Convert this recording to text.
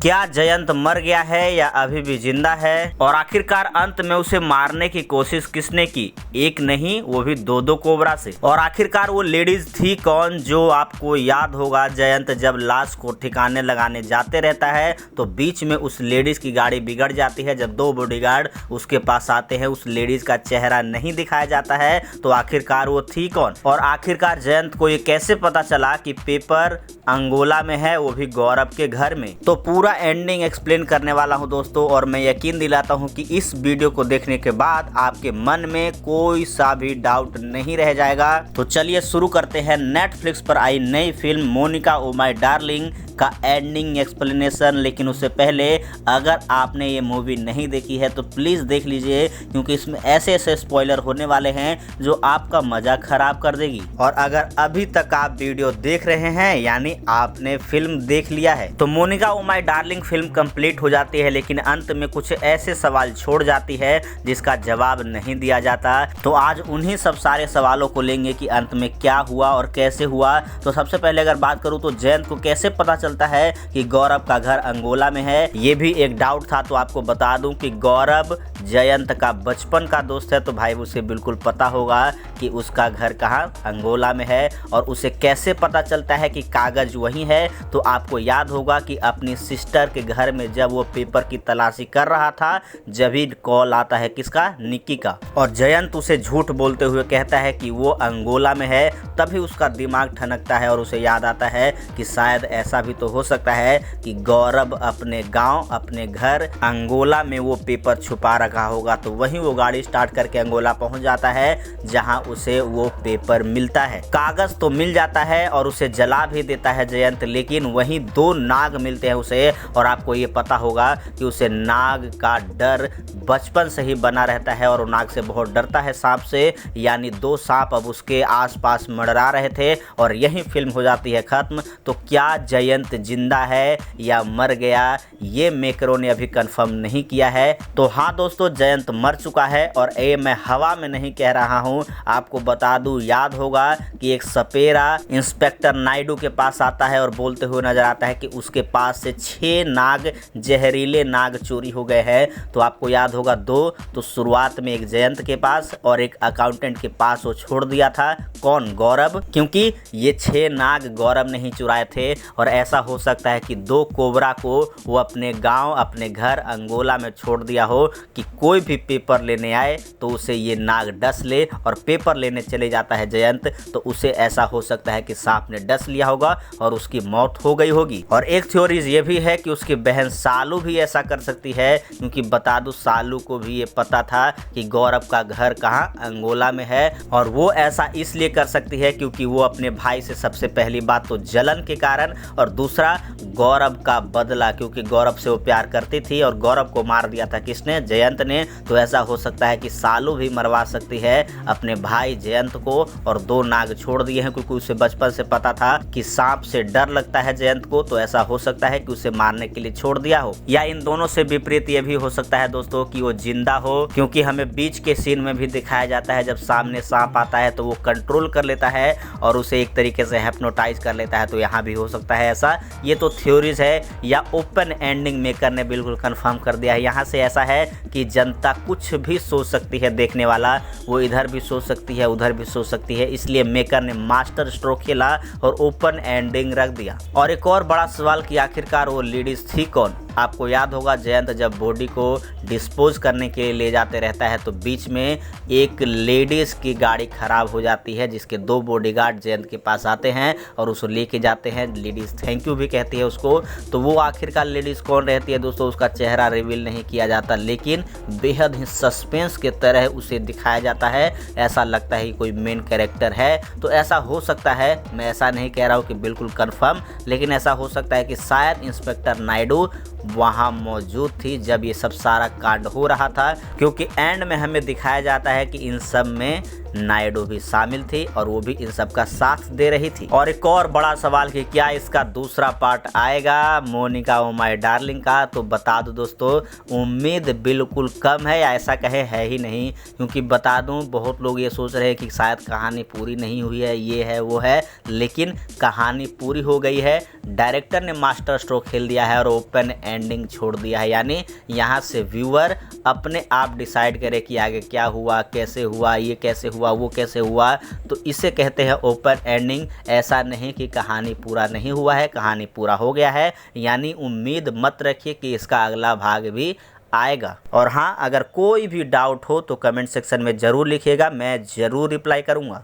क्या जयंत मर गया है या अभी भी जिंदा है, और आखिरकार अंत में उसे मारने की कोशिश किसने की, एक नहीं वो भी दो कोबरा से। और आखिरकार वो लेडीज थी कौन, जो आपको याद होगा जयंत जब लाश को ठिकाने लगाने जाते रहता है तो बीच में उस लेडीज की गाड़ी बिगड़ जाती है। जब दो बॉडीगार्ड उसके पास आते हैं, उस लेडीज का चेहरा नहीं दिखाया जाता है, तो आखिरकार वो थी कौन, और आखिरकार जयंत को ये कैसे पता चला कि पेपर अंगोला में है, वो भी गौरव के घर में। तो पूरा एंडिंग एक्सप्लेन करने वाला हूं दोस्तों, और मैं यकीन दिलाता हूं कि इस वीडियो को देखने के बाद आपके मन में कोई सा भी डाउट नहीं रह जाएगा। तो चलिए शुरू करते हैं नेटफ्लिक्स पर आई नई फिल्म मोनिका ओ माय डार्लिंग का एंडिंग एक्सप्लेनेशन। लेकिन उससे पहले अगर आपने ये मूवी नहीं देखी है तो प्लीज़ देख लीजिए, क्योंकि इसमें ऐसे ऐसे स्पॉइलर होने वाले हैं जो आपका मजा खराब कर देगी। और अगर अभी तक आप वीडियो देख रहे हैं यानी आपने फिल्म देख लिया है, तो मोनिका ओ माय डार्लिंग फिल्म कंप्लीट हो जाती है, लेकिन अंत में कुछ ऐसे सवाल छोड़ जाती है जिसका जवाब नहीं दिया जाता। तो आज उन्हीं सब सारे सवालों को लेंगे कि अंत में क्या हुआ और कैसे हुआ। तो सबसे पहले अगर बात करूं तो जयंत को कैसे पता चलता है कि गौरव का घर अंगोला में है, ये भी एक डाउट था। तो आपको बता दूं कि गौरव जयंत का बचपन का दोस्त है, तो भाई उसे बिल्कुल पता होगा कि उसका घर कहाँ अंगोला में है। और उसे कैसे पता चलता है कि कागज वही है, तो आपको याद होगा कि अपनी सिस्टर के घर में जब वो पेपर की तलाशी कर रहा था, जब ही कॉल आता है किसका, निक्की का, और जयंत उसे झूठ बोलते हुए कहता है कि वो अंगोला में है। तभी उसका दिमाग ठनकता है और उसे याद आता है कि शायद ऐसा भी तो हो सकता है कि गौरव अपने गांव, अपने घर अंगोला में वो पेपर छुपा रखा होगा। तो वहीं वो गाड़ी स्टार्ट करके अंगोला पहुंच जाता है, जहां उसे वो पेपर मिलता है। कागज तो मिल जाता है और उसे जला भी देता है जयंत, लेकिन वहीं दो नाग मिलते हैं उसे। और आपको ये पता होगा कि उसे नाग का डर बचपन से ही बना रहता है, और वो नाग से बहुत डरता है, सांप से। यानी दो सांप अब उसके आसपास मंडरा रहे थे, और यही फिल्म हो जाती है खत्म। तो क्या जयंत जिंदा है या मर गया, ये मेकरों ने अभी कंफर्म नहीं किया है। तो हाँ दोस्तों, जयंत मर चुका है, और ये मैं हवा में नहीं कह रहा हूँ। आपको बता दूं, याद होगा कि एक सपेरा इंस्पेक्टर नायडू के पास आता है और बोलते हुए नजर आता है कि उसके पास से 6 नाग, जहरीले नाग चोरी हो गए हैं। तो आपको याद होगा 2, तो शुरुआत में एक जयंत के पास और एक अकाउंटेंट के पास वो छोड़ दिया था। कौन, गौरव, क्योंकि ये 6 नाग गौरव नहीं चुराए थे। और ऐसा हो सकता है कि 2 कोबरा को वो अपने गांव, अपने घर अंगोला में छोड़ दिया हो कि कोई भी पेपर लेने आए तो उसे ये नाग डस ले, और पेपर लेने चले जाता है जयंत तो उसे ऐसा हो सकता है कि सांप ने डस लिया होगा और उसकी मौत हो गई होगी। और एक थ्योरीज ये भी है कि उसकी बहन सालू भी ऐसा कर सकती है, क्योंकि बता दूं सालू को भी ये पता था कि गौरव का घर कहाँ, अंगोला में है। और वो ऐसा इसलिए कर सकती है क्योंकि वो अपने भाई से सबसे पहली बात तो जलन के कारण, और दूसरा गौरव का बदला, क्योंकि गौरव से वो प्यार करती थी और गौरव को मार दिया था किसने, जयंत ने। तो ऐसा हो सकता है कि सालू भी मरवा सकती है अपने भाई जयंत को, और 2 नाग छोड़ दिए हैं क्योंकि उसे बचपन से पता था कि सांप से डर लगता है जयंत को। तो ऐसा हो सकता है कि उसे मारने के लिए छोड़ दिया हो। या इन दोनों से विपरीत ये भी हो सकता है दोस्तों कि वो जिंदा हो, क्योंकि हमें बीच के सीन में भी दिखाया जाता है जब सामने सांप आता है तो वो कंट्रोल कर लेता है और उसे एक तरीके से हिप्नोटाइज कर लेता है। तो यहाँ भी हो सकता है ऐसा। ये तो थ्योरीज है, या ओपन एंडिंग मेकर ने बिल्कुल कंफर्म कर दिया है। यहाँ से ऐसा है कि जनता कुछ भी सोच सकती है, देखने वाला वो इधर भी सोच सकती है, उधर भी सोच सकती है, इसलिए मेकर ने मास्टर स्ट्रोक खेला और ओपन एंडिंग रख दिया। और एक और बड़ा सवाल कि आखिरकार वो लेडीज थी कौन। आपको याद होगा जयंत जब बॉडी को डिस्पोज करने के लिए ले जाते रहता है तो बीच में एक लेडीज़ की गाड़ी खराब हो जाती है, जिसके 2 बॉडीगार्ड जयंत के पास आते हैं और उसको लेके जाते हैं। लेडीज़ थैंक यू भी कहती है उसको। तो वो आखिरकार लेडीज़ कौन रहती है दोस्तों, उसका चेहरा रिवील नहीं किया जाता, लेकिन बेहद ही सस्पेंस के तरह उसे दिखाया जाता है। ऐसा लगता है कि कोई मेन कैरेक्टर है। तो ऐसा हो सकता है, मैं ऐसा नहीं कह रहा हूँ कि बिल्कुल कन्फर्म, लेकिन ऐसा हो सकता है कि शायद इंस्पेक्टर नायडू वहाँ मौजूद थी जब ये सब सारा कांड हो रहा था, क्योंकि एंड में हमें दिखाया जाता है कि इन सब में नायडू भी शामिल थी और वो भी इन सब का साथ दे रही थी। और एक और बड़ा सवाल कि क्या इसका दूसरा पार्ट आएगा मोनिका ओ माय डार्लिंग का, तो बता दूं दोस्तों उम्मीद बिल्कुल कम है, ऐसा कहे है ही नहीं। क्योंकि बता दूं बहुत लोग ये सोच रहे हैं कि शायद कहानी पूरी नहीं हुई है, ये है वो है, लेकिन कहानी पूरी हो गई है। डायरेक्टर ने मास्टर स्ट्रोक खेल दिया है और ओपन एंडिंग छोड़ दिया है, यानी यहाँ से व्यूअर अपने आप डिसाइड करे कि आगे क्या हुआ, कैसे हुआ, ये कैसे हुआ, वो कैसे हुआ। तो इसे कहते हैं ओपन एंडिंग। ऐसा नहीं कि कहानी पूरा नहीं हुआ है, कहानी पूरा हो गया है, यानी उम्मीद मत रखिए कि इसका अगला भाग भी आएगा। और हाँ, अगर कोई भी डाउट हो तो कमेंट सेक्शन में ज़रूर लिखिएगा, मैं ज़रूर रिप्लाई करूँगा।